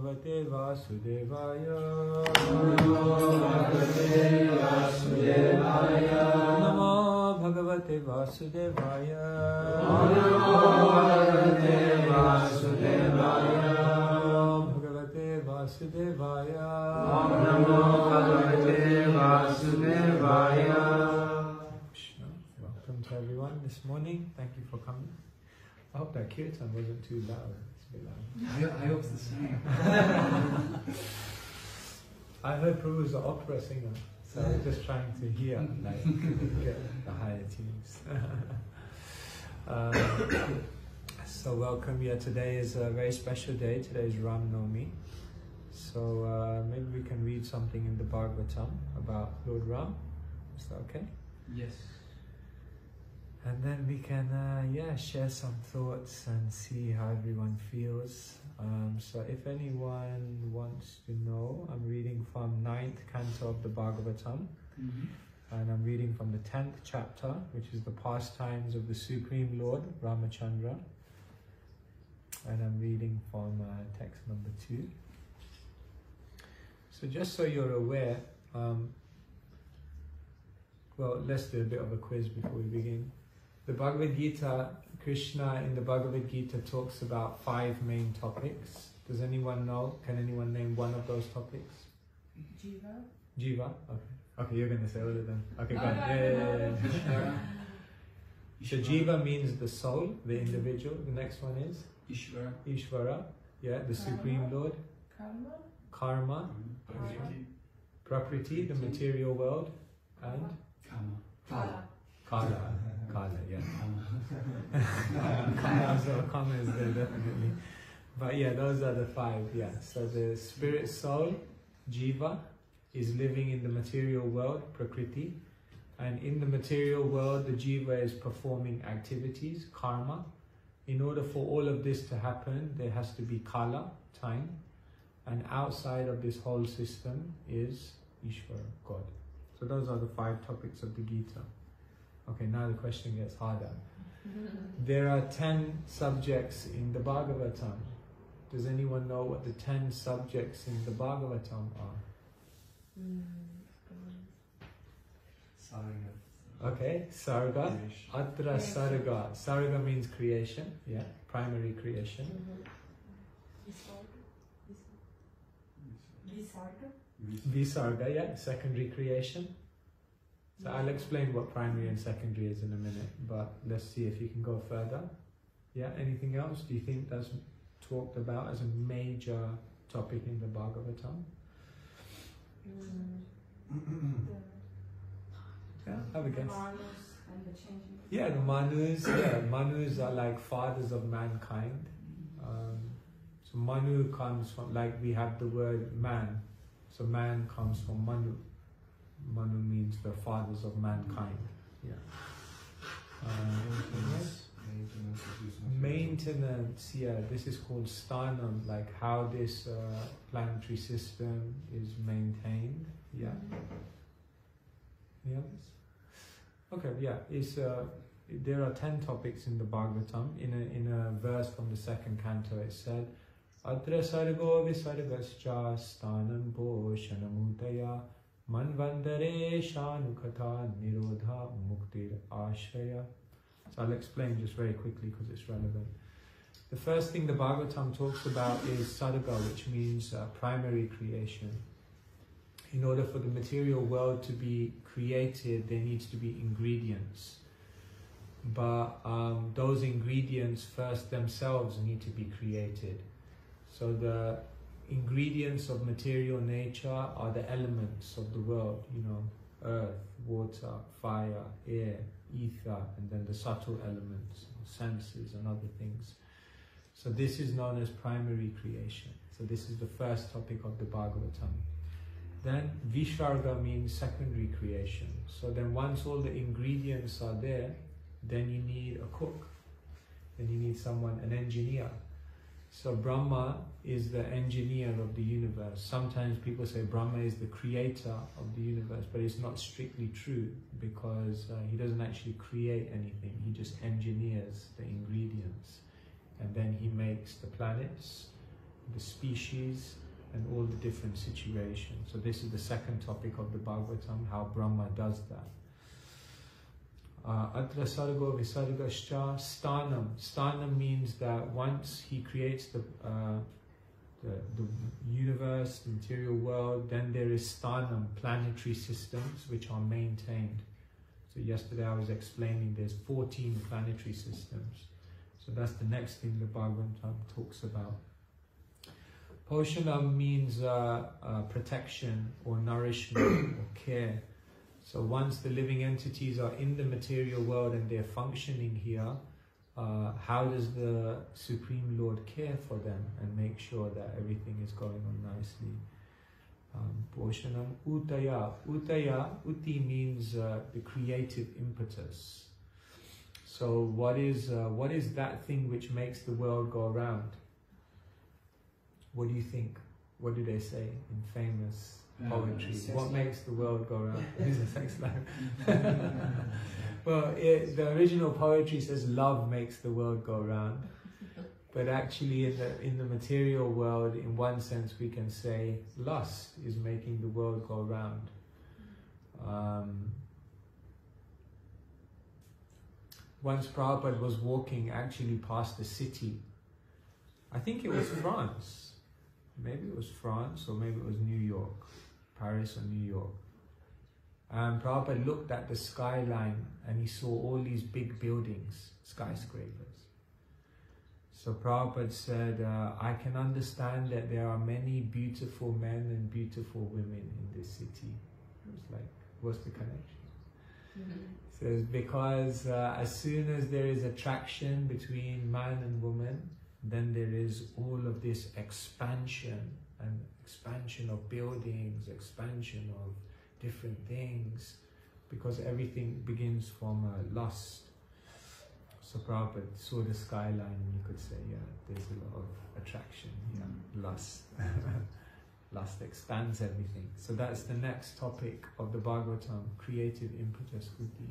Bhagavate Vasudevaya. Namo Bhagavate Vasudevaya. Namo Bhagavate Vasudevaya. Namo Bhagavate Vasudevaya. Vasudevaya. Namo Bhagavate Vasudevaya. Welcome to everyone this morning. Thank you for coming. I hope that kirtan wasn't too loud. It's a bit loud. I hope it's the same. I heard Prabhu was an opera singer, so I was just trying to hear, like, get the higher tunes. So welcome. Yeah, today is a very special day. Today is RAMA. So maybe we can read something in the Bhagavatam about Lord Ram. Is that okay? Yes. And then we can share some thoughts and see how everyone feels. So if anyone wants to know, I'm reading from 9th canto of the Bhagavatam. And I'm reading from the 10th chapter, which is the pastimes of the Supreme Lord Ramachandra. And I'm reading from text number 2. So just so you're aware, well, let's do a bit of a quiz before we begin. The Bhagavad Gita, Krishna in the Bhagavad Gita talks about 5 main topics. Does anyone know? Can anyone name one of those topics? Jiva. Jiva? Okay. Okay, you're going to say all of them. Okay, go on. Yeah. So Jiva means the soul, the individual. The next one is? Ishvara. Ishvara. Yeah, the Supreme Lord. Karma. Karma. Prakriti, the material world. And? Kala. Kala. Kala, yeah. Kama is there definitely. But yeah, those are the 5, yeah. So the spirit soul, Jiva, is living in the material world, Prakriti. And in the material world, the Jiva is performing activities, karma. In order for all of this to happen, there has to be Kala, time. And outside of this whole system is Ishvara, God. So those are the 5 topics of the Gita. Okay, now the question gets harder. There are 10 subjects in the Bhagavatam. Does anyone know what the 10 subjects in the Bhagavatam are? Sarga. Okay, Sarga. Atra Sarga. Sarga means creation, yeah, primary creation. Visarga, yeah, secondary creation. So I'll explain what primary and secondary is in a minute, but let's see if you can go further. Yeah, anything else? Do you think that's talked about as a major topic in the Bhagavatam? Yeah, have a guess. Yeah, the Manus. Yeah, Manus are like fathers of mankind. So Manu comes from, like we have the word man. So man comes from Manu. Manu means the fathers of mankind. Yeah. Maintenance. Yeah, this is called sthanam, like how this planetary system is maintained. Yeah. Yeah. Okay. Yeah. It's there are 10 topics in the Bhagavatam. In a verse from the 2nd canto, it said, Atra sargo visargascha sthanam poshanamutaya manvandare shanukata nirodha muktir ashraya. So I'll explain just very quickly because it's relevant. The first thing the Bhagavatam talks about is sarga, which means primary creation. In order for the material world to be created, there needs to be ingredients. But those ingredients first themselves need to be created. So the ingredients of material nature are the elements of the world, you know, earth, water, fire, air, ether, and then the subtle elements, senses and other things. So this is known as primary creation. So this is the first topic of the Bhagavatam. Then Visharga means secondary creation. So then once all the ingredients are there, then you need a cook. Then you need someone, an engineer. So Brahma is the engineer of the universe. Sometimes people say Brahma is the creator of the universe, but it's not strictly true because he doesn't actually create anything. He just engineers the ingredients. And then he makes the planets, the species, and all the different situations. So this is the second topic of the Bhagavatam, how Brahma does that. Atra sargo visargascha stanam. Stanam means that once he creates the universe, the material world, then there is stanam, planetary systems, which are maintained. So yesterday I was explaining there's 14 planetary systems. So that's the next thing the Bhagavatam talks about. Poshanam means protection or nourishment or care. So once the living entities are in the material world and they're functioning here, how does the Supreme Lord care for them and make sure that everything is going on nicely? Poshanam Utaya. Utaya, Uti means the creative impetus. So what is that thing which makes the world go around? What do you think? What do they say in famous poetry? What makes the world go around? Is it sex life? Well, the original poetry says love makes the world go round. But actually in the material world, in one sense, we can say lust is making the world go round. Once Prabhupada was walking actually past a city, I think it was France. Maybe it was France or maybe it was New York, Paris or New York. And Prabhupada looked at the skyline and he saw all these big buildings, skyscrapers. So Prabhupada said, I can understand that there are many beautiful men and beautiful women in this city. It was like, what's the connection? So it's because as soon as there is attraction between man and woman, then there is all of this expansion of buildings, expansion of different things, because everything begins from lust. So Prabhupada saw the skyline and you could say, yeah, there's a lot of attraction, lust. Lust expands everything. So that's the next topic of the Bhagavatam, creative impetus buddhi.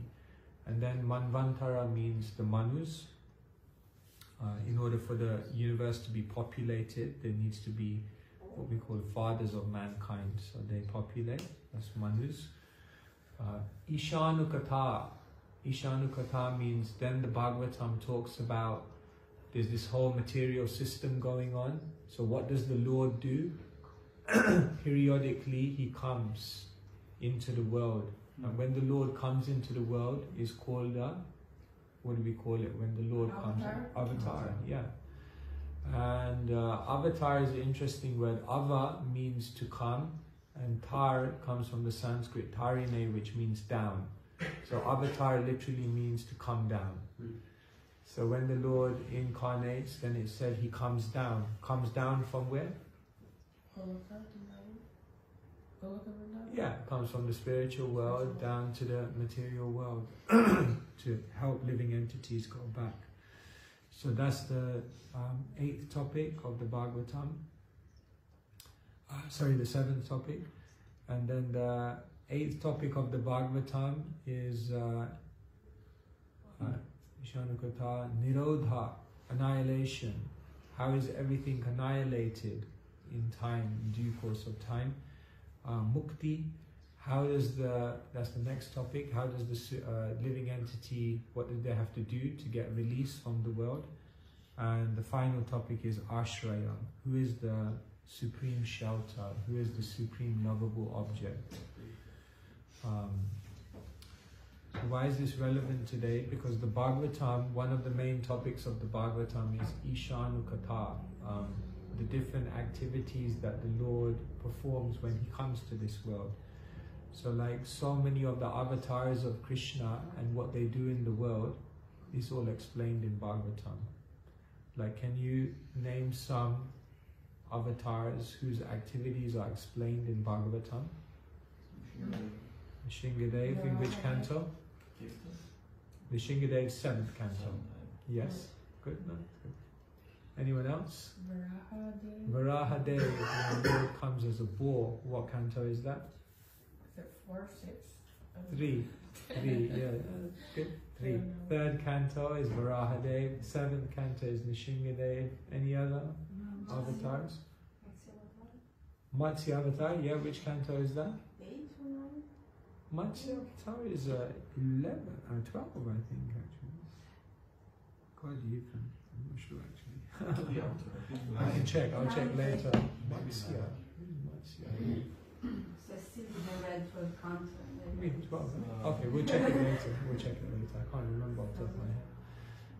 And then Manvantara means the Manus. In order for the universe to be populated, there needs to be what we call fathers of mankind. So they populate, that's Manus. Ishanukata. Ishanukata means then the Bhagavatam talks about there's this whole material system going on. So what does the Lord do? Periodically he comes into the world. And when the Lord comes into the world is called what do we call it when the Lord comes? Avatar, yeah. And avatar is an interesting word. Ava means to come, and tar comes from the Sanskrit tarine, which means down. So avatar literally means to come down. So when the Lord incarnates, then it said he comes down. Comes down from where? Yeah, comes from the spiritual world down to the material world to help living entities go back. So that's the 8th topic of the Bhagavatam. Sorry, the 7th topic. And then the 8th topic of the Bhagavatam is Ishanukata Nirodha, annihilation. How is everything annihilated in time, in due course of time? Mukti, how does that's the next topic, how does the living entity, what do they have to do to get released from the world? And the final topic is Ashraya, who is the supreme shelter, who is the supreme lovable object. Why is this relevant today? Because the Bhagavatam, one of the main topics of the Bhagavatam is Ishanukata, the different activities that the Lord performs when he comes to this world. So like so many of the avatars of Krishna and what they do in the world is all explained in Bhagavatam. Like, can you name some avatars whose activities are explained in Bhagavatam? Shingadev, in which canto? The Shingadev's 7th canto. Yes? Good, no? Good. Anyone else? Varahadev, when the Lord comes as a boar. What canto is that? Is it 4 or 6? 3. 3, yeah. Good. 3. 3rd canto is Varahadev. 7th canto is Nishingadev. Any other avatars? Matsya Avatar, yeah, which canto is that? 8 or 9? Matsya Avatar is 11, 12 I think actually. Quite even, I'm not sure actually. I can check, I'll check later. Matsya. So still the red 12 canto. Maybe 12. Okay, we'll check it later. We'll check it later. I can't remember off the top of my head.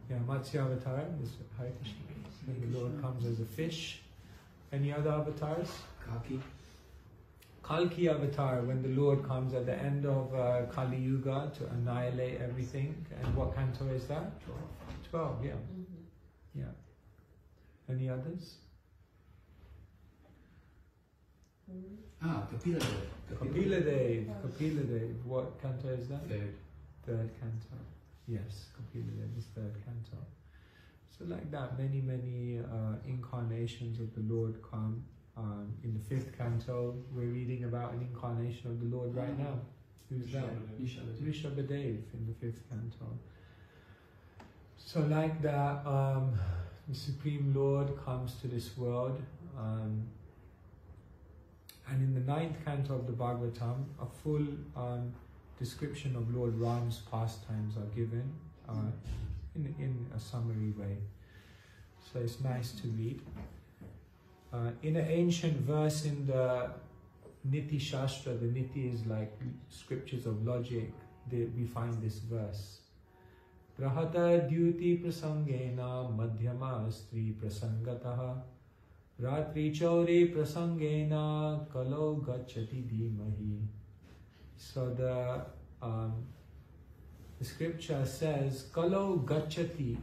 Yeah, Matsya Avatar is Hare Krishna. When the Lord comes as a fish. Any other avatars? Kalki Avatar, when the Lord comes at the end of Kali Yuga to annihilate everything. And what canto is that? 12, yeah. Yeah. Any others? Kapila Kapila Dev. What canto is that? Third canto. Yes, Kapila Dev is third canto. So like that, many incarnations of the Lord come. In the 5th canto, we're reading about an incarnation of the Lord right now. Who's that? Rishabhadev in the 5th canto. So like that, the Supreme Lord comes to this world, and in the 9th canto of the Bhagavatam, a full description of Lord Ram's pastimes are given in a summary way. So it's nice to read. In an ancient verse in the Niti Shastra, the Niti is like scriptures of logic, we find this verse. Grahata dyuti prasangena madhyama stri prasangataha ratri chauri prasangena kalo gacchati dhimahi. So the scripture says, kalo gacchati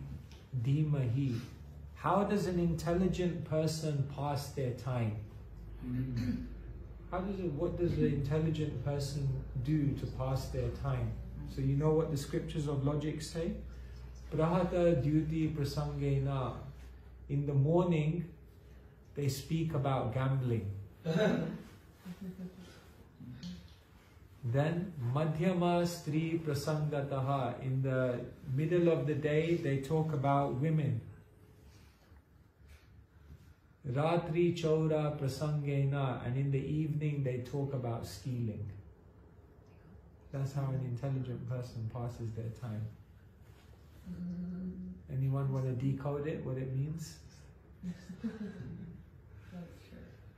dhimahi. How does an intelligent person pass their time? What does the intelligent person do to pass their time? So you know what the scriptures of logic say? Prahata dyuti prasangena. In the morning, they speak about gambling. Then, madhyama stri prasangataha. In the middle of the day, they talk about women. Ratri chaura prasangena, and in the evening they talk about stealing. That's how an intelligent person passes their time. Anyone want to decode it, what it means?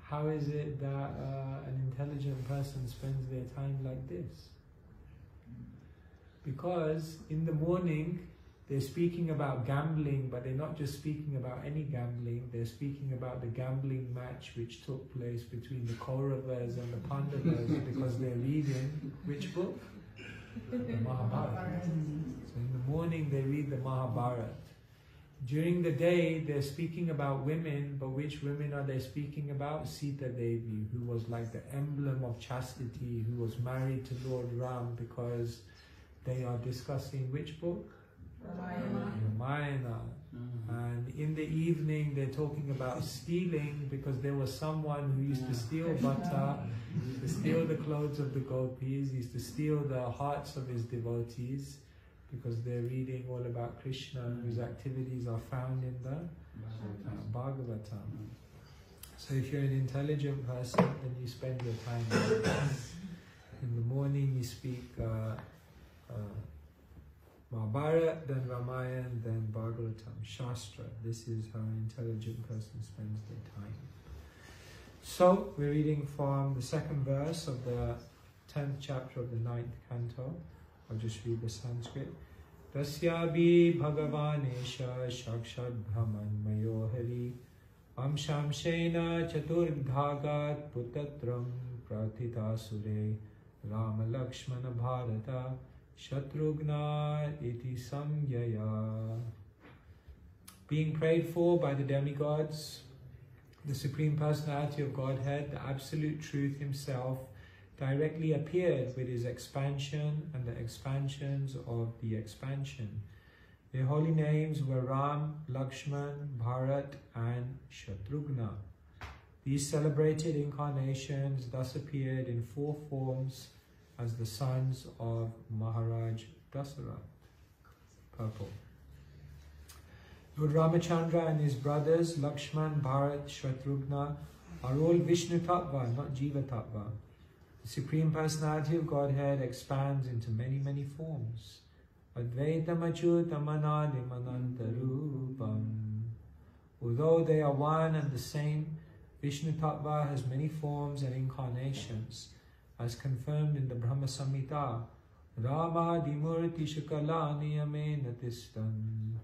How is it that an intelligent person spends their time like this? Because in the morning, they're speaking about gambling, but they're not just speaking about any gambling, they're speaking about the gambling match which took place between the Kauravas and the Pandavas, because they're reading which book? The Mahabharata. So in the morning they read the Mahabharata. During the day they're speaking about women, but which women are they speaking about? Sita Devi, who was like the emblem of chastity, who was married to Lord Ram, because they are discussing which book? Ramayana. And in the evening they're talking about stealing, because there was someone who used to steal butter, to steal the clothes of the gopis, used to steal the hearts of his devotees, because they're reading all about Krishna, whose activities are found in the Bhagavatam. So if you're an intelligent person, then you spend your time like this. In the morning you speak Mahabharata, then Ramayana, then Bhagavatam, Shastra. This is how an intelligent person spends their time. So, we're reading from the 2nd verse of the 10th chapter of the 9th canto. I'll just read the Sanskrit. Tasyabi Bhagavanesha Shakshad Brahman Mayohari Amshamshena Chaturdhagat Putatram Prathita Sure Rama Lakshmana Bharata Shatrugna iti samyaya. Being prayed for by the demigods, the Supreme Personality of Godhead, the Absolute Truth Himself, directly appeared with His expansion and the expansions of the expansion. Their holy names were Ram, Lakshman, Bharat and Shatrugna. These celebrated incarnations thus appeared in 4 forms as the sons of Maharaj Dasarath. Purple. Lord Ramachandra and his brothers Lakshman, Bharat, Shatrugna are all Vishnu Tattva, not Jiva Tattva. The Supreme Personality of Godhead expands into many, many forms. Advaitam Achyutam Anadim Anantarupam. Although they are one and the same, Vishnu Tattva has many forms and incarnations, as confirmed in the Brahma Samhita. Rama Dimurti Shakala Niyamena Tistan.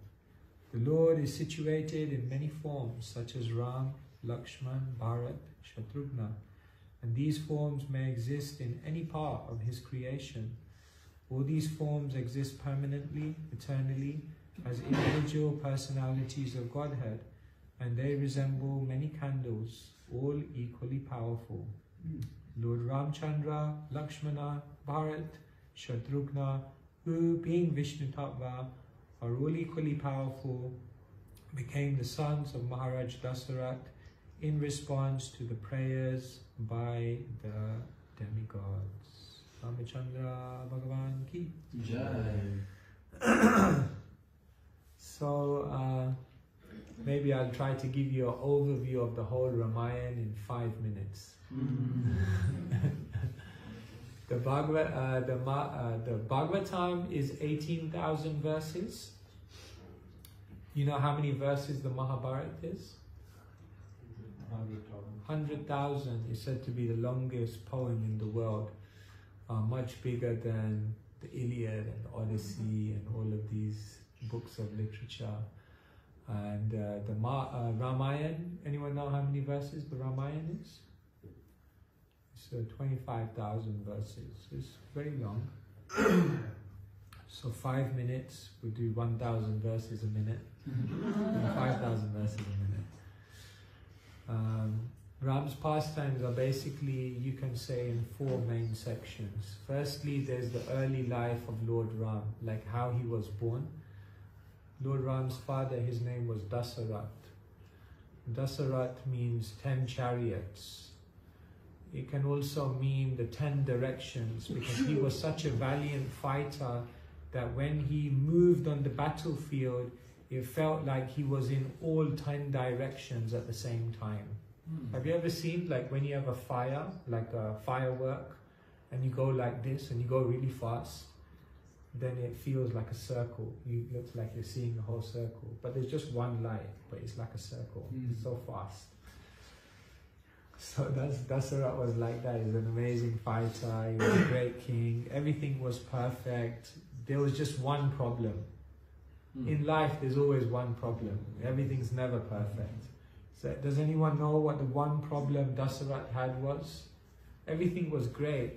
The Lord is situated in many forms, such as Ram, Lakshman, Bharat, Shatrughna, and these forms may exist in any part of his creation. All these forms exist permanently, eternally, as individual personalities of Godhead, and they resemble many candles, all equally powerful. Lord Ramchandra, Lakshmana, Bharat, Shatrughna, who, being Vishnu Tattva, are all equally powerful, became the sons of Maharaj Dasarat in response to the prayers by the demigods. Ramachandra Bhagavan ki Jai. So maybe I'll try to give you an overview of the whole Ramayana in 5 minutes. The Bhagavatam is 18,000 verses. You know how many verses the Mahabharata is? 100,000 is said to be the longest poem in the world, much bigger than the Iliad and the Odyssey and all of these books of literature. And the Ramayana, anyone know how many verses the Ramayana is? So 25,000 verses. It's very long. So 5 minutes, we'll do 1,000 verses a minute. 5,000 verses a minute. Ram's pastimes are basically, you can say, in 4 main sections. Firstly, there's the early life of Lord Ram, like how he was born. Lord Ram's father, his name was Dasarat. Dasarat means 10 chariots. It can also mean the 10 directions, because he was such a valiant fighter that when he moved on the battlefield, it felt like he was in all 10 directions at the same time. Have you ever seen, like, when you have a fire, like a firework, and you go like this and you go really fast, then it feels like a circle. It looks like you're seeing the whole circle, but there's just one light, but it's like a circle. It's so fast. So Dasarat was like that. He was an amazing fighter. He was a great king. Everything was perfect. There was just one problem. In life, there's always one problem. Everything's never perfect. So does anyone know what the one problem Dasarat had was? Everything was great,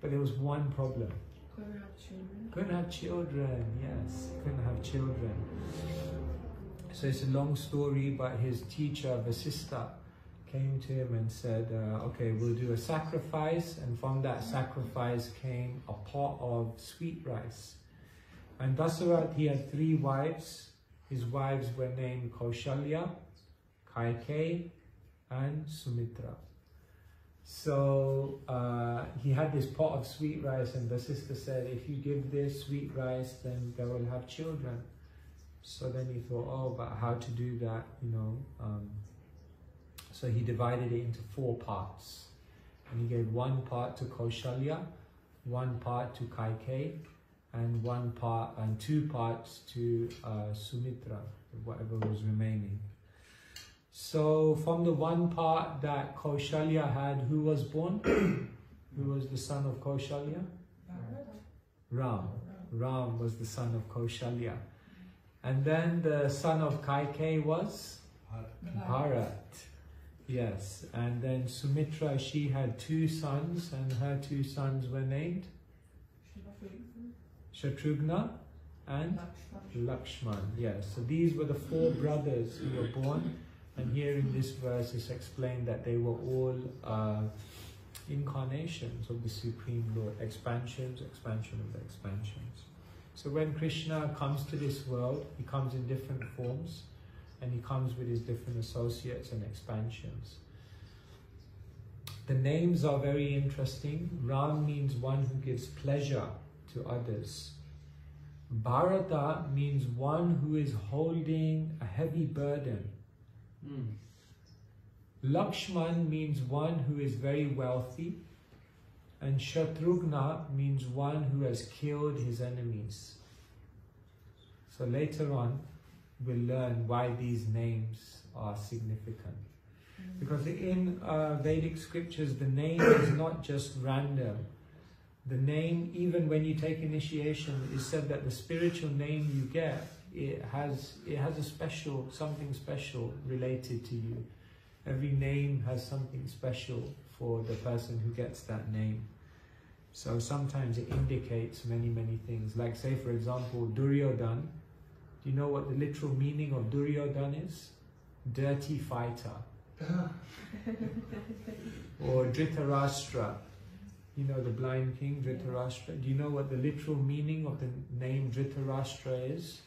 but there was one problem. Couldn't have children. Couldn't have children, yes. Couldn't have children. So it's a long story, but his teacher, Vasistha, came to him and said, okay, we'll do a sacrifice, and from that sacrifice came a pot of sweet rice. And Dasarat, he had 3 wives. His wives were named Kaushalya, Kaikeyi, and Sumitra. So he had this pot of sweet rice, and Vasistha said, if you give this sweet rice, then they will have children. So then he thought, oh, but how to do that, you know? So he divided it into 4 parts. And he gave 1 part to Kaushalya, 1 part to Kaikeyi, and 2 parts to Sumitra, whatever was remaining. So from the 1 part that Kaushalya had, who was born? Who was the son of Kaushalya? Ram. Ram was the son of Kaushalya. And then the son of Kaikeyi was? Bharat. Yes. And then Sumitra, she had 2 sons, and her 2 sons were named? Shatrughna and Lakshman. Yes. So these were the 4 brothers who were born. And here in this verse it's explained that they were all incarnations of the Supreme Lord, expansion of the expansions. So when Krishna comes to this world, he comes in different forms, and he comes with his different associates and expansions. The names are very interesting. Ram means one who gives pleasure to others. Bharata means one who is holding a heavy burden. Lakshman means one who is very wealthy, and Shatrughna means one who has killed his enemies. So later on, we'll learn why these names are significant. Because in Vedic scriptures, the name is not just random. The name, even when you take initiation, is said that the spiritual name you get, it has a special, something special related to you. Every name has something special for the person who gets that name. So sometimes it indicates many, many things. Like say, for example, Duryodhan. Do you know what the literal meaning of Duryodhan is? Dirty fighter. Or Dhritarashtra. You know the blind king, Dhritarashtra. Do you know what the literal meaning of the name Dhritarashtra is?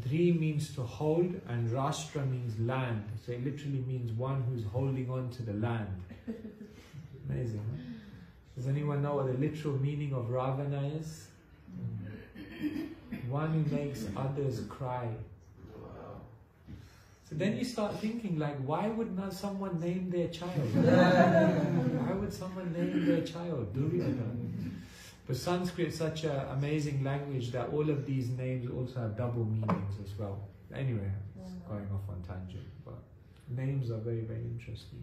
Dhri means to hold, and Rashtra means land. So it literally means one who's holding on to the land. Amazing, huh? Does anyone know what the literal meaning of Ravana is? One who makes others cry. So then you start thinking, like, why would not someone name their child? Why would someone name their child Duryodhana? But Sanskrit is such an amazing language that all of these names also have double meanings as well. Anyway, it's going off on tangent, but names are very, very interesting.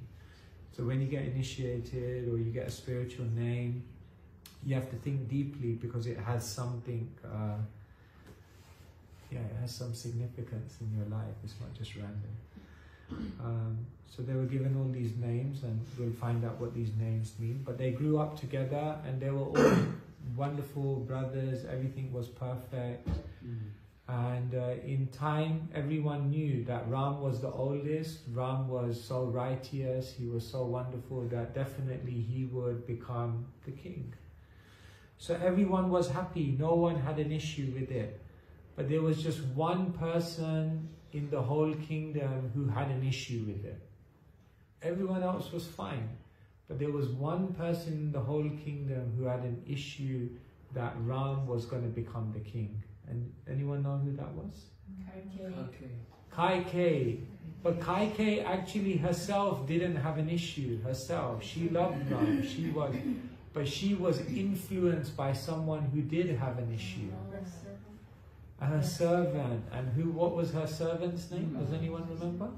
So when you get initiated or you get a spiritual name, you have to think deeply because it has something, it has some significance in your life. It's not just random. So they were given all these names, and we'll find out what these names mean. But they grew up together, and they were all wonderful brothers. Everything was perfect. And in time, everyone knew that Ram was the oldest. Ram was so righteous. He was so wonderful that definitely he would become the king. So everyone was happy. No one had an issue with it. But there was just one person in the whole kingdom who had an issue with it. Everyone else was fine. But there was one person in the whole kingdom who had an issue that Ram was going to become the king. And anyone know who that was? Kaikeyi. But Kaikeyi actually herself didn't have an issue herself. She loved Ram. But she was influenced by someone who did have an issue. Her servant. And what was her servant's name? Does anyone remember?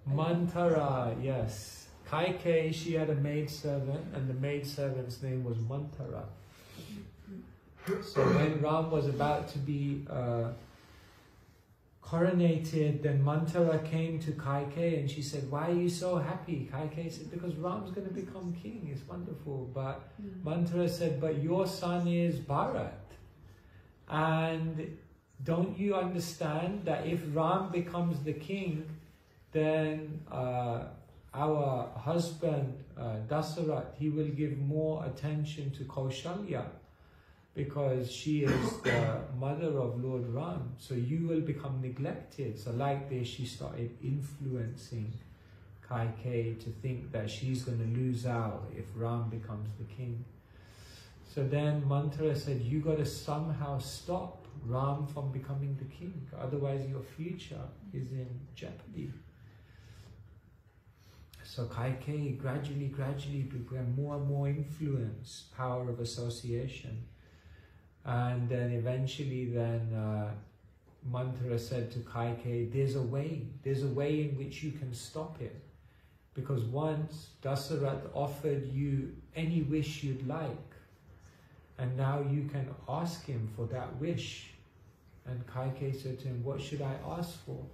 Manthara, yes. Kaikeyi, she had a maid servant, and the maid servant's name was Manthara. So when Ram was about to be coronated, then Manthara came to Kaikeyi and she said, "Why are you so happy?" Kaikeyi said, "Because Ram's going to become king. It's wonderful." But Manthara said, "But your son is Bharat. And don't you understand that if Ram becomes the king, then our husband Dasarath, he will give more attention to Kaushalya, because she is the mother of Lord Ram. So you will become neglected." So like this, she started influencing Kaikeyi to think that she's going to lose out if Ram becomes the king. So then Manthara said, "You got to somehow stop Ram from becoming the king, otherwise your future is in jeopardy." So Kaikeyi gradually became more and more influence, power of association. And then eventually Manthara said to Kaikeyi, there's a way in which you can stop it. Because once Dasarath offered you any wish you'd like, and now you can ask him for that wish. And Kaikeyi said to him, "What should I ask for?"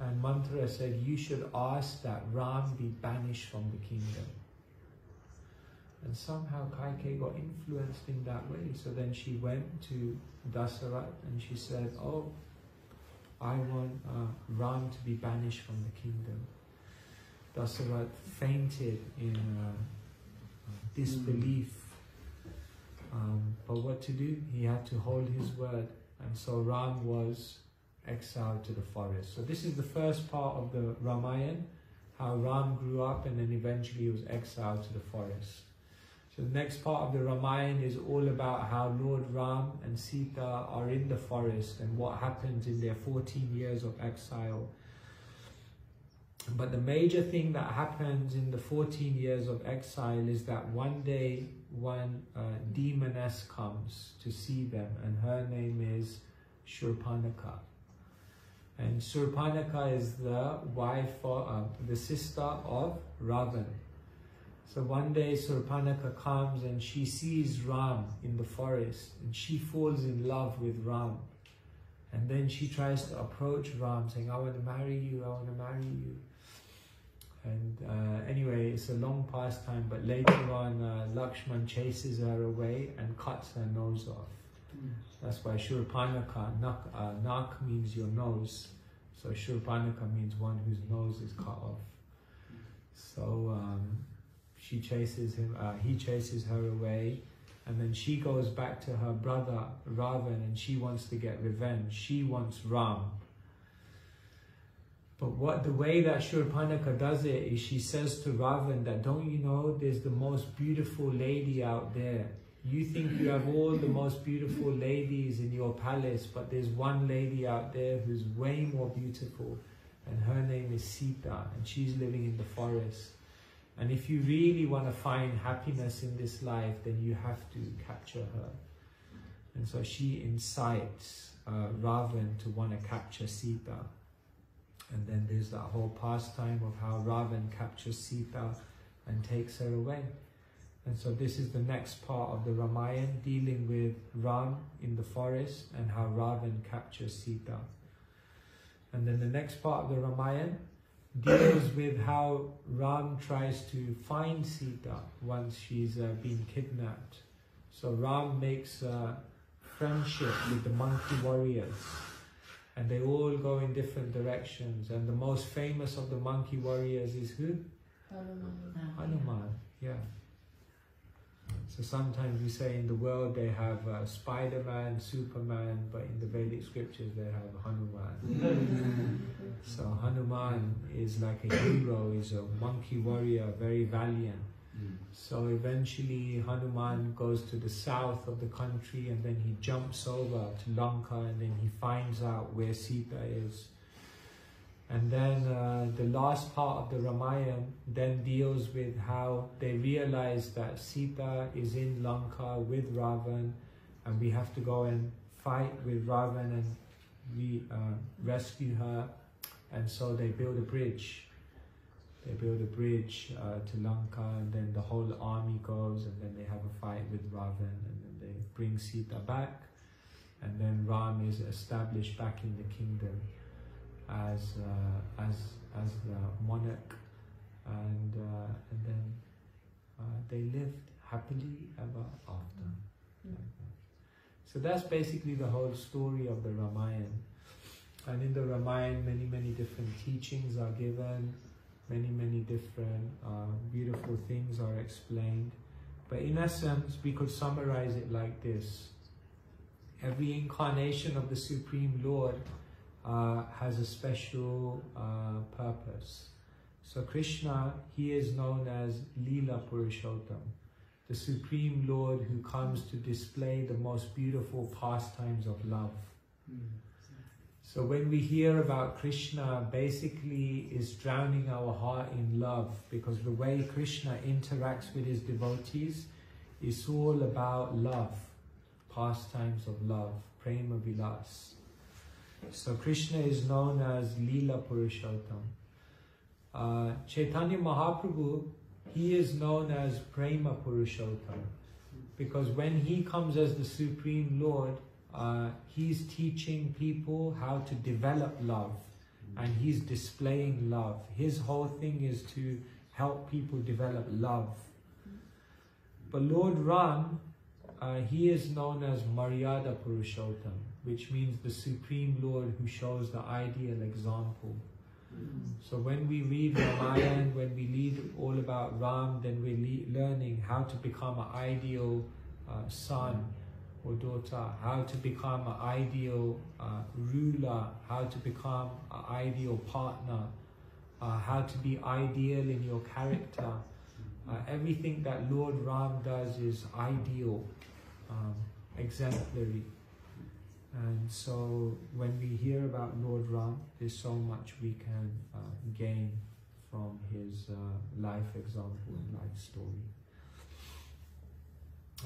And Manthara said, "You should ask that Ram be banished from the kingdom." And somehow Kaikeyi got influenced in that way. So then she went to Dasarath and she said, "Oh, I want Ram to be banished from the kingdom." Dasarath fainted in disbelief. But what to do? He had to hold his word. And so Ram was exiled to the forest. So this is the first part of the Ramayana, how Ram grew up and then eventually he was exiled to the forest. So the next part of the Ramayana is all about how Lord Ram and Sita are in the forest and what happens in their 14 years of exile. But the major thing that happens in the 14 years of exile is that one day one demoness comes to see them, and her name is Shurpanakha. And Shurpanakha is the wife of the sister of Ravan. So one day Shurpanakha comes and she sees Ram in the forest, and she falls in love with Ram. And then she tries to approach Ram saying, I want to marry you, I want to marry you. And anyway, it's a long pastime, but later on Lakshman chases her away and cuts her nose off. That's why Shurpanakha, nak means your nose. So Shurpanakha means one whose nose is cut off. So she chases him, he chases her away, and then she goes back to her brother Ravan, and she wants to get revenge. She wants Ram. But the way that Shurpanakha does it is she says to Ravan that, don't you know there's the most beautiful lady out there? You think you have all the most beautiful ladies in your palace, but there's one lady out there who's way more beautiful, and her name is Sita, and she's living in the forest. And if you really want to find happiness in this life, then you have to capture her. And so she incites Ravan to want to capture Sita. And then there's that whole pastime of how Ravan captures Sita and takes her away. And so this is the next part of the Ramayana, dealing with Ram in the forest and how Ravan captures Sita. And then the next part of the Ramayana deals with how Ram tries to find Sita once she's been kidnapped. So Ram makes friendship with the monkey warriors, and they all go in different directions. And the most famous of the monkey warriors is who? Hanuman, yeah. So sometimes we say in the world they have Spider-Man, Superman, but in the Vedic scriptures they have Hanuman. So Hanuman is like a hero, is a monkey warrior, very valiant. So eventually Hanuman goes to the south of the country, and then he jumps over to Lanka, and then he finds out where Sita is. And then the last part of the Ramayana then deals with how they realize that Sita is in Lanka with Ravan, and we have to go and fight with Ravan and rescue her. And so they build a bridge. They build a bridge to Lanka, and then the whole army goes, and then they have a fight with Ravan, and then they bring Sita back, and then Ram is established back in the kingdom as the monarch, and then they lived happily ever after. So that's basically the whole story of the Ramayana. And in the Ramayana, many different teachings are given. Many different beautiful things are explained. But in essence, we could summarize it like this. Every incarnation of the Supreme Lord has a special purpose. So Krishna, he is known as Leela Purushottam, the Supreme Lord who comes to display the most beautiful pastimes of love. So when we hear about Krishna, basically is drowning our heart in love, because the way Krishna interacts with his devotees is all about love, pastimes of love, prema vilas. So Krishna is known as Leela Purushottam. Chaitanya Mahaprabhu, he is known as Prema Purushottam, because when he comes as the Supreme Lord, he's teaching people how to develop love, and he's displaying love. His whole thing is to help people develop love. But Lord Ram, he is known as Maryada Purushottam, which means the Supreme Lord who shows the ideal example. So when we read Ramayana, when we read all about Ram, then we're learning how to become an ideal son or daughter, how to become an ideal ruler, how to become an ideal partner, how to be ideal in your character, Everything that Lord Ram does is ideal, exemplary. And so when we hear about Lord Ram, there's so much we can gain from his life example and life story.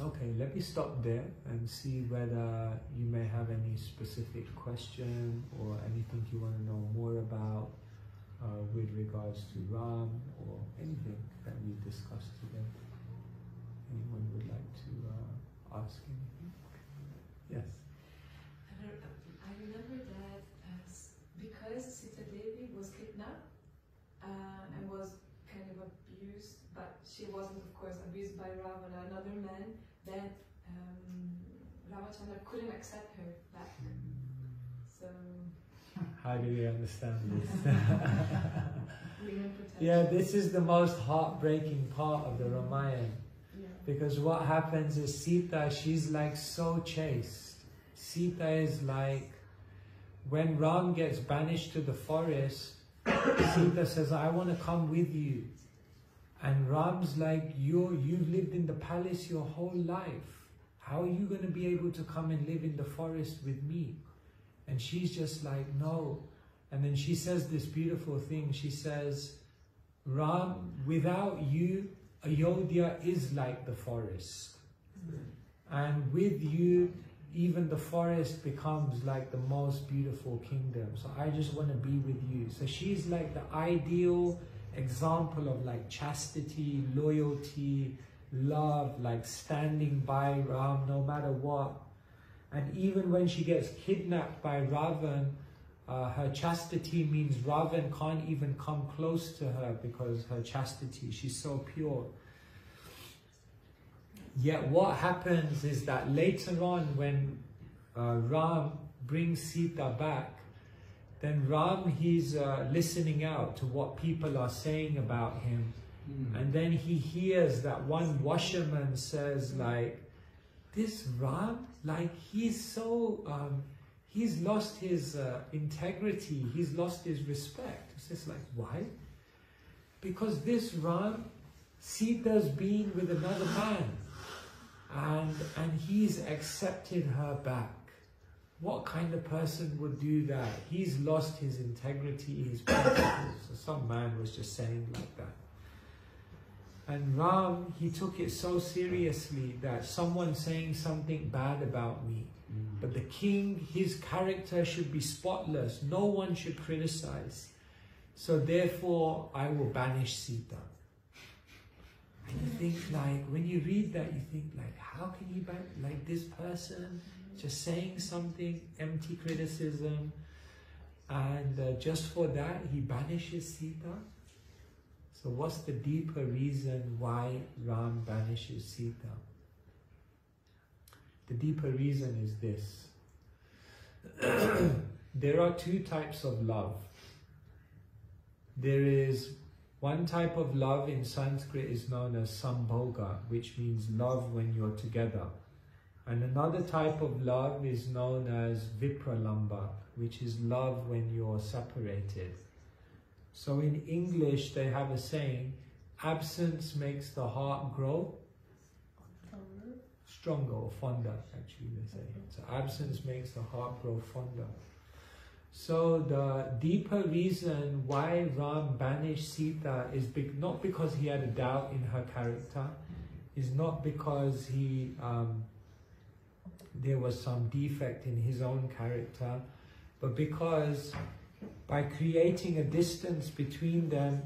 Okay, let me stop there and see whether you may have any specific question or anything you want to know more about with regards to Ram or anything that we discussed today. Anyone would like to ask anything? Yes. I remember that because Sita Devi was kidnapped and was kind of abused, but she wasn't, of course, abused by Ravana, another man, that Ramachandra couldn't accept her back. So How do we understand this? women protection. Yeah, this is the most heartbreaking part of the Ramayana. Yeah. Because what happens is Sita, she's like so chaste. Sita is like, when Ram gets banished to the forest, Sita says, I want to come with you. And Ram's like, you've lived in the palace your whole life. How are you going to be able to come and live in the forest with me? And she's just like, no. And then she says this beautiful thing. She says, Ram, without you, Ayodhya is like the forest. And with you, even the forest becomes like the most beautiful kingdom. So I just want to be with you. So she's like the ideal example of like chastity, loyalty, love, like standing by Ram no matter what. And even when she gets kidnapped by Ravan, her chastity means Ravan can't even come close to her because her chastity, she's so pure. Yet what happens is that later on when Ram brings Sita back, then Ram, he's listening out to what people are saying about him. And then he hears that one washerman says like, this Ram, like he's so, he's lost his integrity, he's lost his respect. It's just like, why? Because this Ram, Sita's been with another man and he's accepted her back. What kind of person would do that? He's lost his integrity, his principles. So some man was just saying like that. And Ram, he took it so seriously that someone saying something bad about me. But the king, his character should be spotless. No one should criticize. So therefore, I will banish Sita. And you think like, when you read that, you think like, how can he ban, like this person just saying something, empty criticism, and just for that, he banishes Sita? So what's the deeper reason why Ram banishes Sita? The deeper reason is this. There are two types of love. There is one type of love in Sanskrit is known as sambhoga, which means love when you're together. And another type of love is known as vipralamba, which is love when you're separated. So in English, they have a saying, absence makes the heart grow stronger, or fonder, actually they say. So absence makes the heart grow fonder. So the deeper reason why Ram banished Sita is not because he had a doubt in her character, is not because he there was some defect in his own character, but because by creating a distance between them,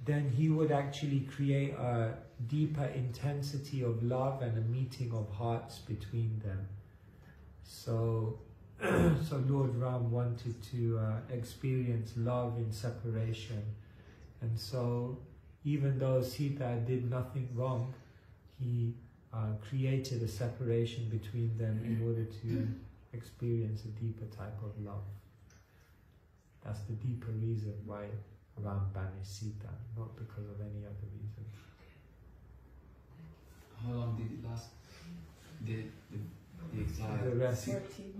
then he would actually create a deeper intensity of love and a meeting of hearts between them. So, so Lord Ram wanted to experience love in separation. And so, even though Sita did nothing wrong, he created a separation between them in order to experience a deeper type of love. That's the deeper reason why Ram banished Sita, not because of any other reason. How long did it last? The exile? The rest.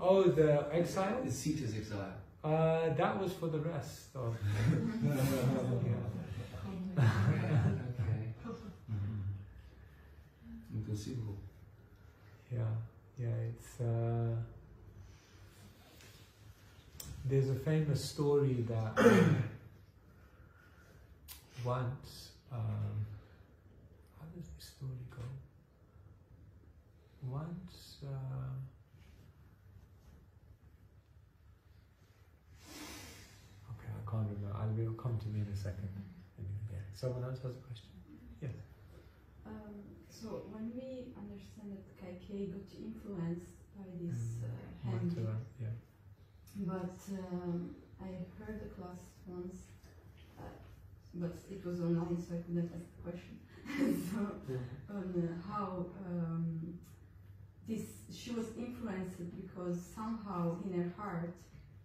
Oh, the exile? The Sita's exile. That was for the rest of... Okay. inconceivable. Yeah, it's there's a famous story that once how does this story go? Once okay, I can't remember. It will come to me in a second. Yeah. Someone else has a question? Yes. So when we understand that Kaikei got influenced by this hand, yeah. but I heard the class once, but it was online, so I couldn't ask the question. So on how she was influenced because somehow in her heart,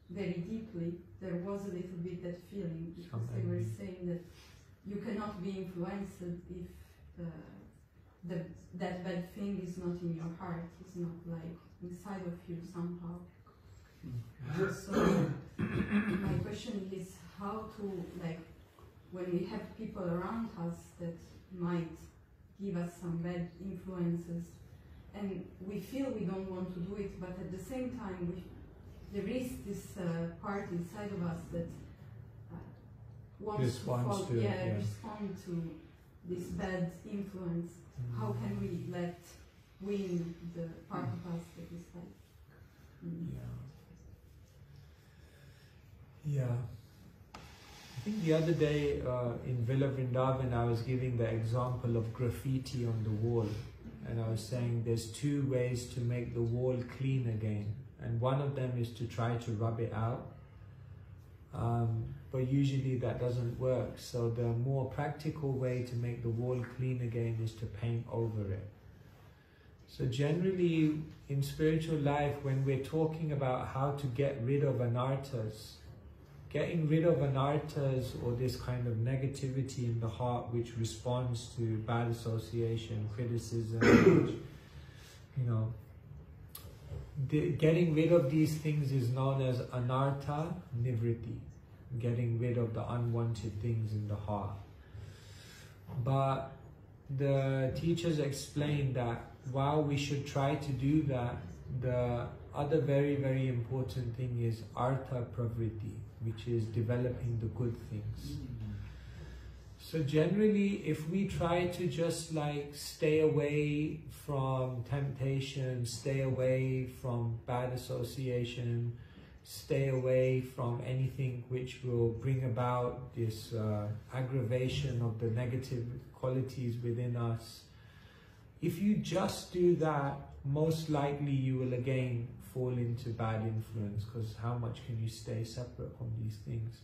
very deeply, there was a little bit that feeling, because they were saying that you cannot be influenced if that bad thing is not in your heart, it's not like inside of you somehow. So my question is how to, like, when we have people around us that might give us some bad influences and we feel we don't want to do it, but at the same time there is this part inside of us that wants to respond to this bad influence. How can we let win the part of us that is like? Yeah. I think the other day in Villa Vrindavan I was giving the example of graffiti on the wall, and I was saying there's two ways to make the wall clean again, and one of them is to try to rub it out, but usually that doesn't work. So the more practical way to make the wall clean again is to paint over it. So generally in spiritual life, when we're talking about how to get rid of anarthas, getting rid of anarthas or this kind of negativity in the heart which responds to bad association, criticism, which, you know, getting rid of these things is known as anartha nivritti, getting rid of the unwanted things in the heart. But the teachers explained that while we should try to do that, the other very, very important thing is artha pravritti, which is developing the good things. So generally, if we try to just like stay away from temptation, stay away from bad association, stay away from anything which will bring about this aggravation of the negative qualities within us, if you just do that, most likely you will again fall into bad influence, because how much can you stay separate from these things?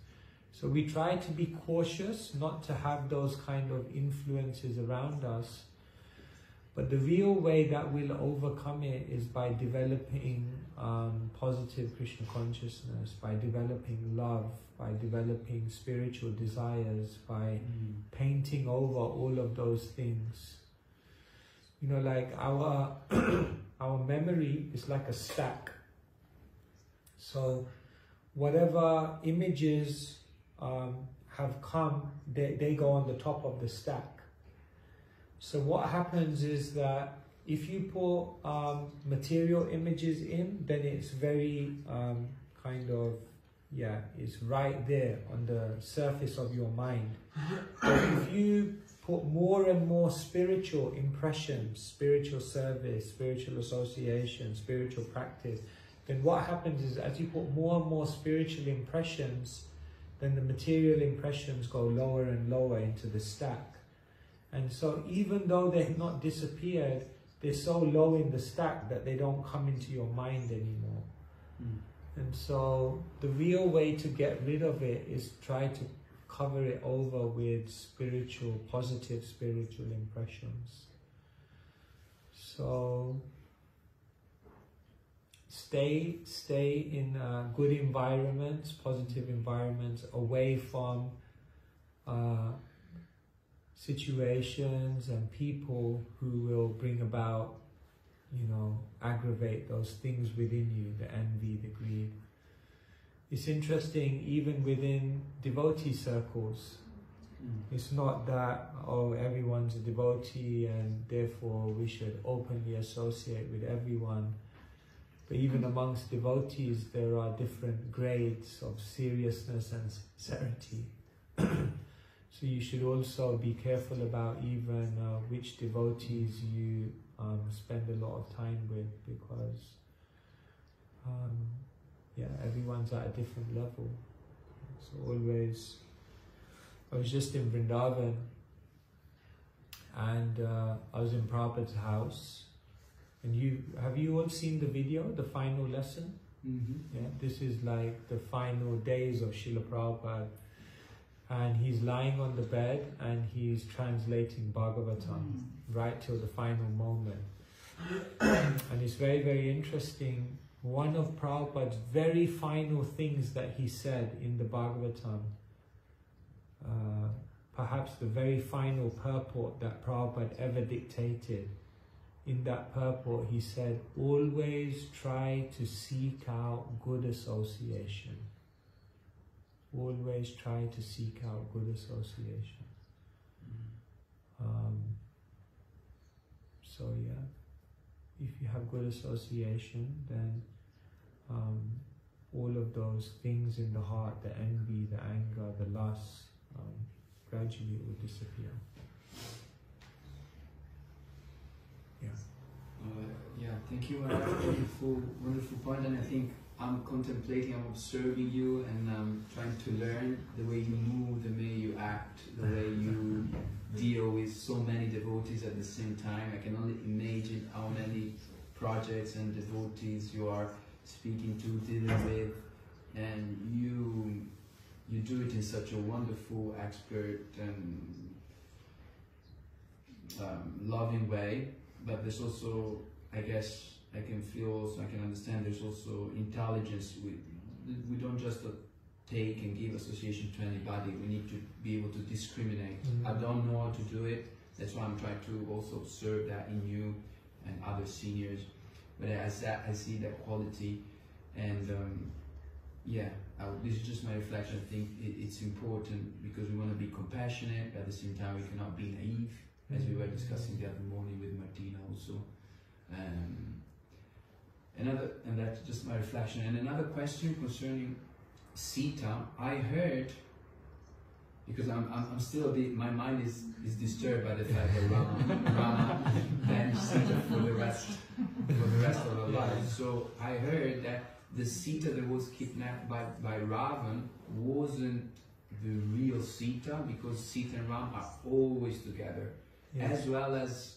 So we try to be cautious not to have those kind of influences around us, but the real way that we'll overcome it is by developing positive Krishna consciousness, by developing love, by developing spiritual desires, by painting over all of those things. You know, like our our memory is like a stack. So whatever images have come, they go on the top of the stack. So what happens is that if you put material images in, then it's very it's right there on the surface of your mind. But if you put more and more spiritual impressions, spiritual service, spiritual association, spiritual practice, then what happens is as you put more and more spiritual impressions, then the material impressions go lower and lower into the stack. And so even though they've not disappeared, they're so low in the stack that they don't come into your mind anymore. And so the real way to get rid of it is try to cover it over with spiritual, positive spiritual impressions. So stay in good environments, positive environments, away from situations and people who will bring about, you know, aggravate those things within you, the envy, the greed. It's interesting, even within devotee circles, It's not that, oh, everyone's a devotee and therefore we should openly associate with everyone. But even amongst devotees, there are different grades of seriousness and sincerity. So you should also be careful about even which devotees you spend a lot of time with, because yeah, everyone's at a different level. So always, I was just in Vrindavan and I was in Prabhupada's house. And have you all seen the video, the final lesson? Yeah, this is like the final days of Srila Prabhupada. And he's lying on the bed and he's translating Bhagavatam right till the final moment. And it's very, very interesting. One of Prabhupada's very final things that he said in the Bhagavatam, perhaps the very final purport that Prabhupada ever dictated, in that purport he said, always try to seek out good association. Always try to seek out good association. So yeah, if you have good association, then all of those things in the heart, the envy, the anger, the lust, gradually will disappear. Yeah. Yeah, thank you. Wonderful, wonderful point. And I think I'm contemplating, I'm observing you, and I'm trying to learn the way you move, the way you act, the way you deal with so many devotees at the same time. I can only imagine how many projects and devotees you are speaking to, dealing with, and you do it in such a wonderful, expert and loving way. But there's also, I guess, I can feel also, I can understand there's also intelligence. We don't just take and give association to anybody. We need to be able to discriminate. I don't know how to do it. That's why I'm trying to also observe that in you and other seniors. But I see that quality, and yeah, this is just my reflection. I think it's important because we want to be compassionate, but at the same time we cannot be naive, as we were discussing the other morning with Martina also. And that's just my reflection. And another question concerning Sita, I heard, because I'm still a bit, my mind is disturbed by the fact that Rama banished Sita for the rest of her life. So I heard that the Sita that was kidnapped by Ravan wasn't the real Sita, because Sita and Ram are always together. Yes. As well as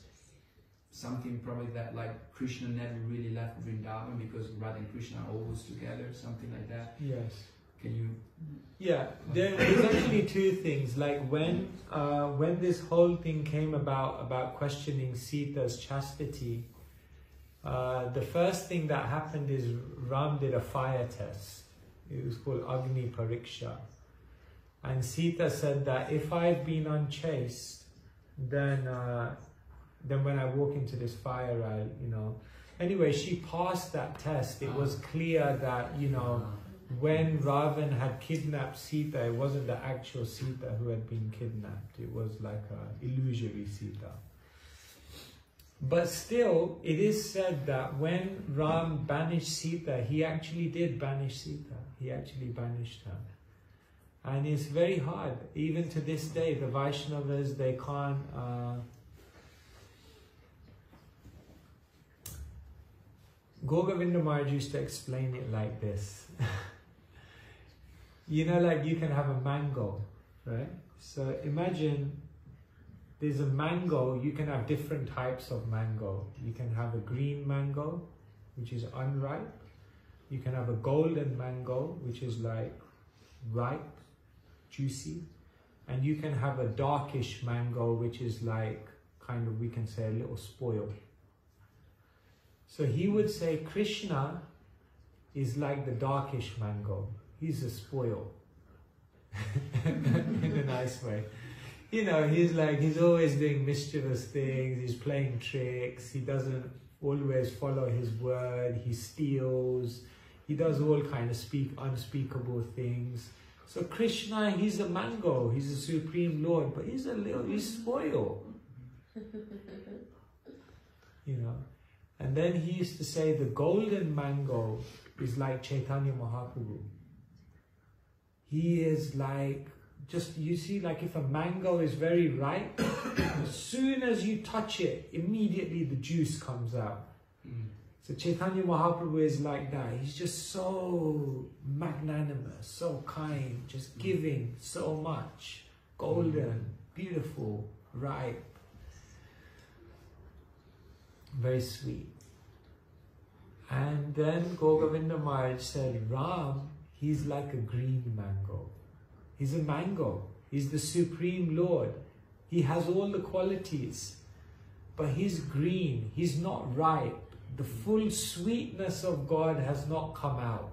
something probably that like Krishna never really left Vrindavan because Radha and Krishna are always together, something like that. Yes. Can you? Yeah, there's actually two things. Like when this whole thing came about questioning Sita's chastity, the first thing that happened is Ram did a fire test. It was called Agni Pariksha. And Sita said that if I've been unchaste, then when I walk into this fire, Anyway, she passed that test. It was clear that, when Ravan had kidnapped Sita, it wasn't the actual Sita who had been kidnapped. It was like an illusory Sita. But still, it is said that when Ram banished Sita, he actually did banish Sita. He actually banished her. And it's very hard. Even to this day, the Vaishnavas, they can't... Gogavinda Maharaj used to explain it like this. Like you can have a mango, right? So imagine there's a mango, you can have different types of mango. You can have a green mango, which is unripe. You can have a golden mango, which is like ripe, juicy. And you can have a darkish mango, which is like kind of, we can say, a little spoiled. So he would say Krishna is like the darkish mango. He's a spoil. In a nice way. He's always doing mischievous things, he's playing tricks, he doesn't always follow his word, he steals, he does all kind of unspeakable things. So Krishna, he's a mango, he's the Supreme Lord, but he's spoiled. You know. And then he used to say the golden mango is like Chaitanya Mahaprabhu. He is like, just, you see, like if a mango is very ripe, as soon as you touch it, immediately the juice comes out. So Chaitanya Mahaprabhu is like that. He's just so magnanimous, so kind, just giving so much. Golden, beautiful, ripe. Very sweet. And then Gogavinda Maharaj said, Ram, he's like a green mango. He's a mango. He's the Supreme Lord. He has all the qualities. But he's green. He's not ripe. The full sweetness of God has not come out.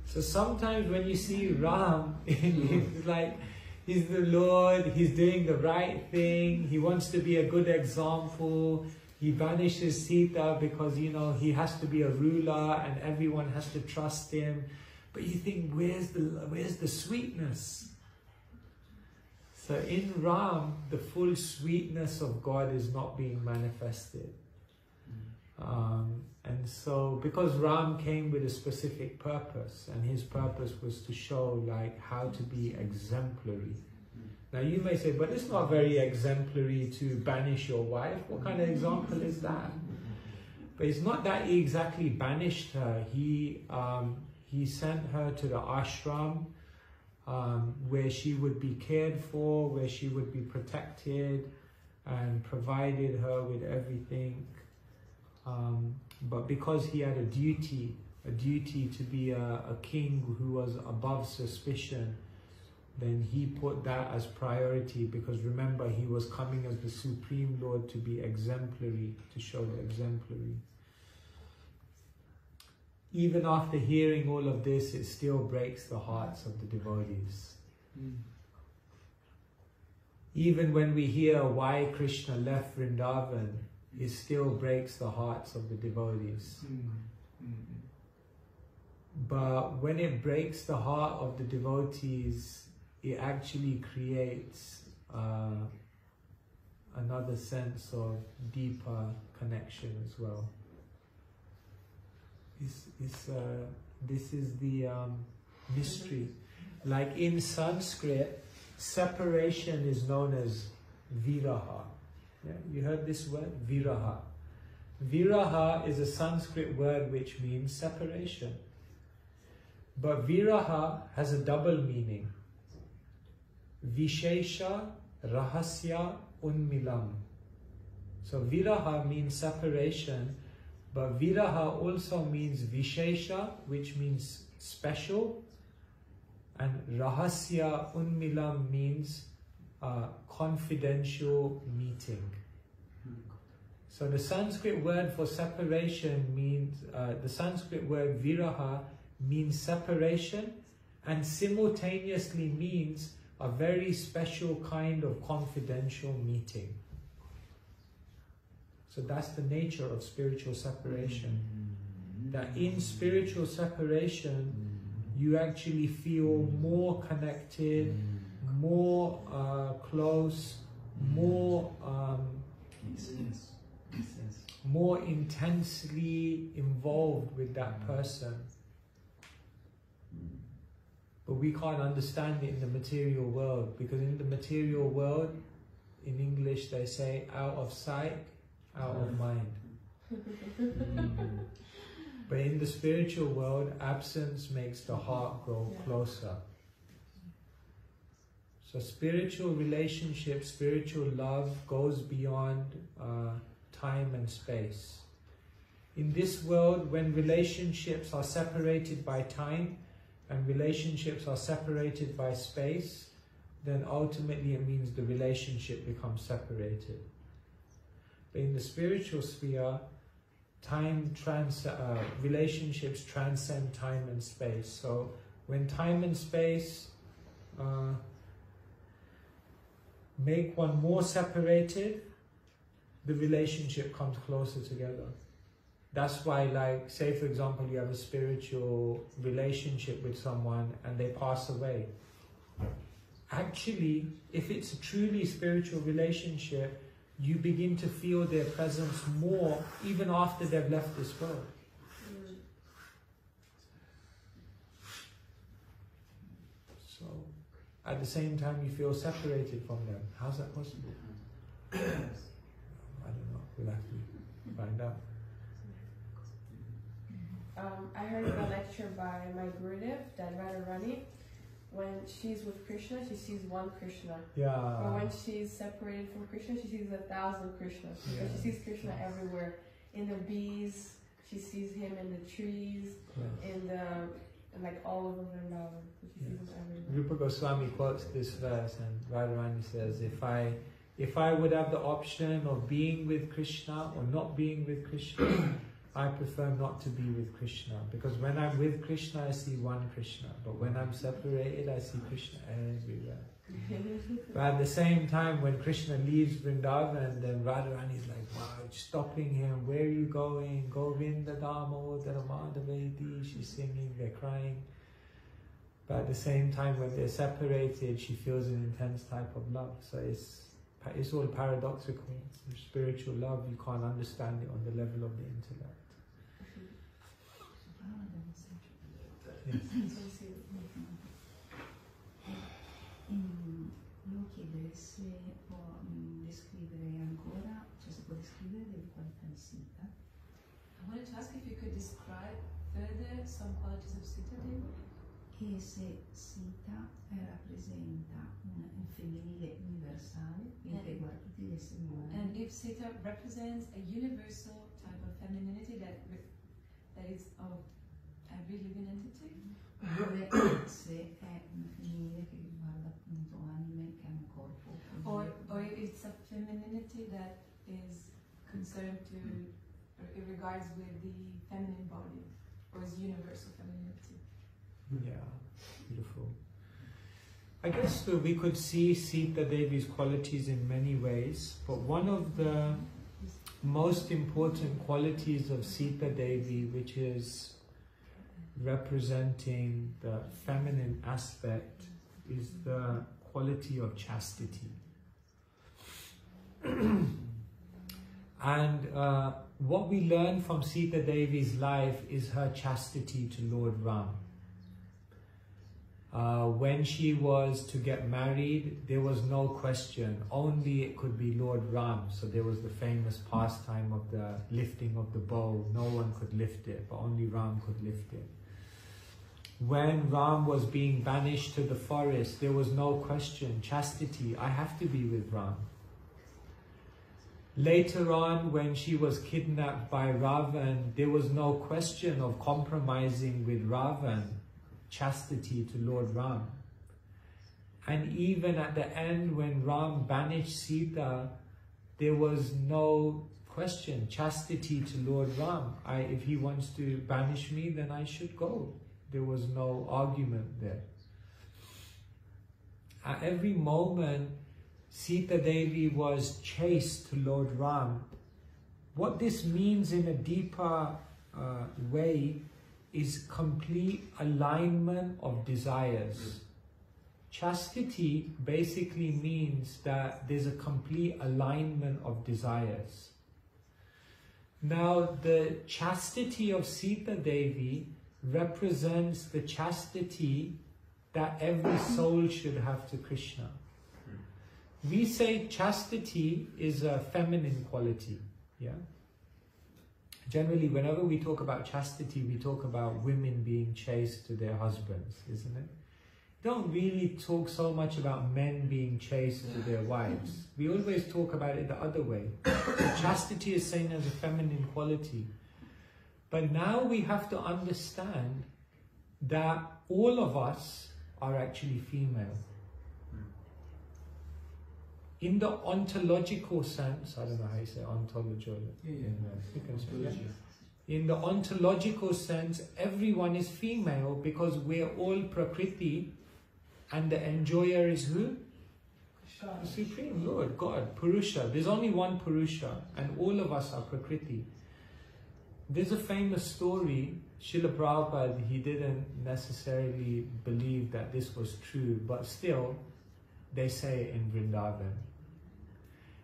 So sometimes when you see Ram, it's like he's the Lord, he's doing the right thing, he wants to be a good example, he banishes Sita because, you know, he has to be a ruler and everyone has to trust him. But you think, where's the sweetness? So in Ram, the full sweetness of God is not being manifested. And so, because Ram came with a specific purpose, and his purpose was to show like how to be exemplary. Now you may say, but it's not very exemplary to banish your wife. What kind of example is that? But it's not that he exactly banished her. He sent her to the ashram, where she would be cared for, where she would be protected, and provided her with everything. But because he had a duty to be a king who was above suspicion, then he put that as priority, because remember, he was coming as the Supreme Lord to be exemplary, to show the exemplary. Even after hearing all of this, it still breaks the hearts of the devotees. Even when we hear why Krishna left Vrindavan, it still breaks the hearts of the devotees. But when it breaks the heart of the devotees, it actually creates another sense of deeper connection as well. This is the mystery. Like in Sanskrit, separation is known as viraha. Yeah, you heard this word? Viraha. Viraha is a Sanskrit word which means separation. But viraha has a double meaning. Vishesha rahasya unmilam. So viraha means separation, but viraha also means vishesha, which means special, and rahasya unmilam means confidential meeting. So the Sanskrit word for separation means, the Sanskrit word viraha means separation, and simultaneously means a very special kind of confidential meeting. So that's the nature of spiritual separation. That in spiritual separation, you actually feel more connected, more close, more more intensely involved with that person. But we can't understand it in the material world, because in the material world, in English they say, out of sight, out of mind. But in the spiritual world, absence makes the heart grow closer. So spiritual relationship, spiritual love goes beyond time and space. In this world, when relationships are separated by time and relationships are separated by space, then ultimately it means the relationship becomes separated. But in the spiritual sphere, relationships transcend time and space. So when time and space make one more separated, the relationship comes closer together. That's why, like, say for example, you have a spiritual relationship with someone and they pass away. Actually, if it's a truly spiritual relationship, you begin to feel their presence more even after they've left this world. So, at the same time, you feel separated from them. How's that possible? I don't know. We'll have to find out. I heard a lecture by my Gurudev, Dad Radharani. When she's with Krishna, she sees one Krishna. Yeah. Or when she's separated from Krishna, she sees 1,000 Krishnas. Yeah. Because she sees Krishna everywhere. In the bees, she sees him in the trees, in the, like all over Vrindavan. She sees him everywhere. Rupa Goswami quotes this verse, and Radharani says, if I would have the option of being with Krishna or not being with Krishna, I prefer not to be with Krishna, because when I'm with Krishna, I see one Krishna, but when I'm separated, I see Krishna everywhere. But at the same time, when Krishna leaves Vrindavan, then Radharani is like, wow, stopping him, where are you going? Govinda Damodara Madhavedi. She's singing, they're crying. But at the same time, when they're separated, she feels an intense type of love. So it's all paradoxical. Spiritual love, you can't understand it on the level of the intellect. Volevo chiedere se può descrivere ancora, cioè se può descrivere delle qualità di Sita. I wanted to ask if you could describe further some qualities of Sita Devi. E se Sita rappresenta un femminile universale, quindi che riguarda tutti gli esseri umani. And if Sita represents a universal type of femininity that is of every living entity. Dove se è una femminile che riguarda appunto anime che hanno corpo. Or it's a femininity that is concerned to, or it regards with the feminine body, or is universal femininity. Yeah, beautiful. I guess we could see Sita Devi's qualities in many ways, but one of the most important qualities of Sita Devi, which is representing the feminine aspect, is the quality of chastity. And what we learn from Sita Devi's life is her chastity to Lord Ram. When she was to get married, there was no question, only it could be Lord Ram. So there was the famous pastime of the lifting of the bow. No one could lift it, but only Ram could lift it. When Ram was being banished to the forest, there was no question, chastity, I have to be with Ram. Later on, when she was kidnapped by Ravan, there was no question of compromising with Ravan, chastity to Lord Ram. And even at the end, when Ram banished Sita, there was no question, chastity to Lord Ram. If he wants to banish me, then I should go. There was no argument there. At every moment, Sita Devi was chaste to Lord Ram. What this means in a deeper way is complete alignment of desires. Chastity basically means that there's a complete alignment of desires. Now, the chastity of Sita Devi represents the chastity that every soul should have to Krishna. We say chastity is a feminine quality, yeah? Generally, whenever we talk about chastity, we talk about women being chaste to their husbands, isn't it? We don't really talk so much about men being chaste to their wives. We always talk about it the other way. Chastity is seen as a feminine quality. But now we have to understand that all of us are actually female. In the ontological sense, I don't know how you say ontological. In the ontological sense, everyone is female because we're all Prakriti, and the enjoyer is who? The Supreme Lord, God, Purusha. There's only one Purusha, and all of us are Prakriti. there's a famous story. Srila Prabhupada, he didn't necessarily believe that this was true, but still, they say it in Vrindavan.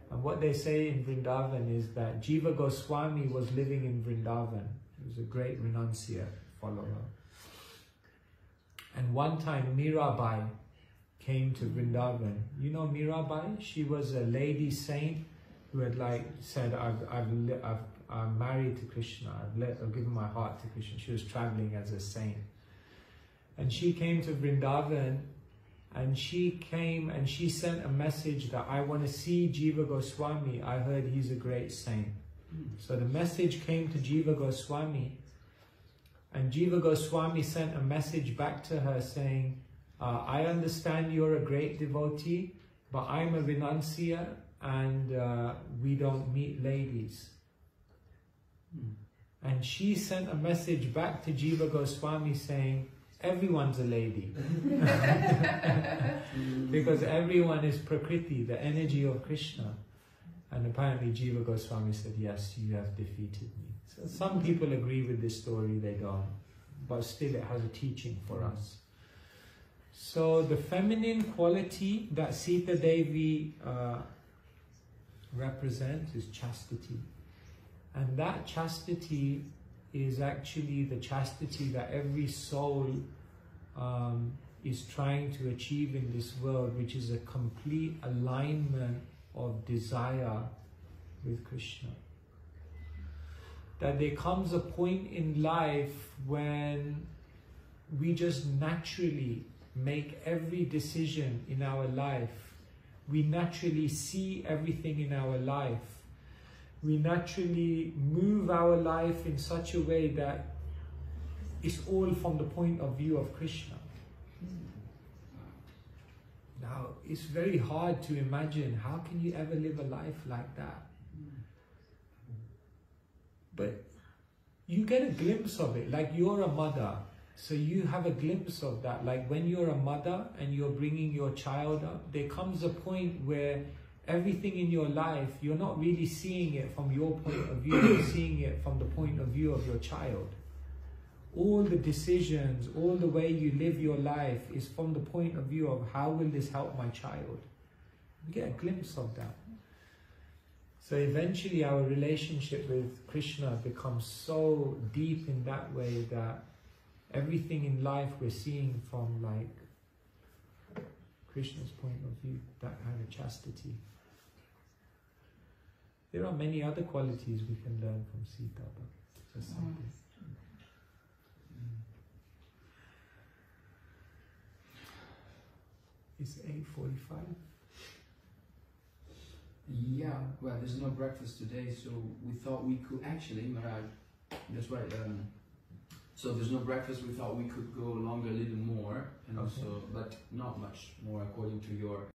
And what they say in Vrindavan is that Jiva Goswami was living in Vrindavan. He was a great renunciate follower. And one time Mirabai came to Vrindavan. You know Mirabai? She was a lady saint who had said, I'm married to Krishna, I've given my heart to Krishna. She was traveling as a saint. And she came to Vrindavan, and she came and she sent a message that I want to see Jiva Goswami. I heard he's a great saint. So the message came to Jiva Goswami, and Jiva Goswami sent a message back to her saying, I understand you're a great devotee, but I'm a renunciate and we don't meet ladies. And she sent a message back to Jiva Goswami saying, everyone's a lady. Because everyone is Prakriti, the energy of Krishna. And apparently Jiva Goswami said, yes, you have defeated me. So some people agree with this story, they don't. But still it has a teaching for us. So the feminine quality that Sita Devi represents is chastity. And that chastity is actually the chastity that every soul is trying to achieve in this world, which is a complete alignment of desire with Krishna. That there comes a point in life when we just naturally make every decision in our life. We naturally see everything in our life. We naturally move our life in such a way that it's all from the point of view of Krishna. Now, it's very hard to imagine, how can you ever live a life like that? But you get a glimpse of it, like you're a mother. So you have a glimpse of that, like when you're a mother and you're bringing your child up, there comes a point where everything in your life, you're not really seeing it from your point of view, you're seeing it from the point of view of your child. All the decisions, all the way you live your life is from the point of view of how will this help my child. You get a glimpse of that. So eventually our relationship with Krishna becomes so deep in that way that everything in life we're seeing from like Krishna's point of view, that kind of chastity. There are many other qualities we can learn from Sita, but just something. It's 8:45. Yeah, well, there's no breakfast today, so we thought we could actually, Maharaj, that's right. So there's no breakfast. We thought we could go longer a little more, and also, but not much more according to your